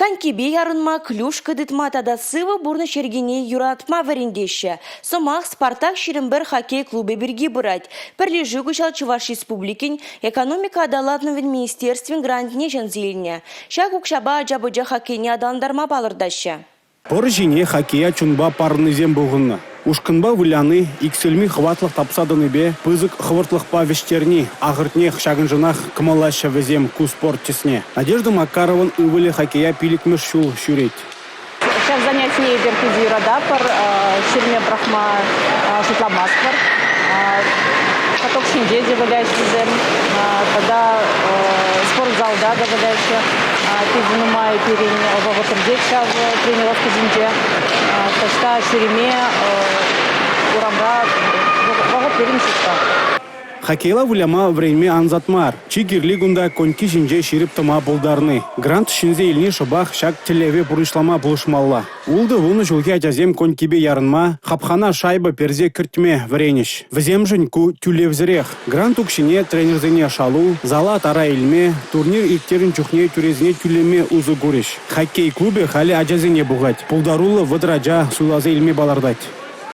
Канкибе ярынма клюш кыдытма тада сывы бурны шергене юратма варендеші. Сомах Спартак Шерімбір хоккей клубы бірге бұрад. Пірлежі күшал Чуваш Республикин экономика адалатного министерствен грантне жанзеліне. Шак укшаба аджабыджа хоккейне адаландарма балырдашы. Поржине хоккея чунба парнызем бұғынны. Ушкынба выляны, иксельми хватлық тапсадыны бе, пызык хвыртлық павештерни, ағыртне шагынжынах кымалаша везем ку спортчесне. Надежда Макарован ывылі хоккея пиликмеш шул шүрет. Сейчас занятие беркизи радапар, ширме брахма шутламаспар, каток шиндеди валяющий зем, тогда спортзалда валяющий, пизинума и перень ваготердеча в тренировке зинде, ташта шириме урамра ваготердеча. Хоккейла выляма время анзатмар. Чигирли гунда коньки жинже ширип тама болдарны. Грант шинзе илни шабах шак телеве бурышлама булышмалла. Улды вуны жылге ажазем конькибе ярынма, хапхана шайба перзе кіртме вренеш. Візем жынку тюлевзірех. Грант укшине тренерзене шалу, зала тара илме, турнир иктерін чухне тюрезне тюлеме узы гуриш. Хоккей клубе хали ажазене бугать. Пулдарулы выдраджа суйлазы илме балардать.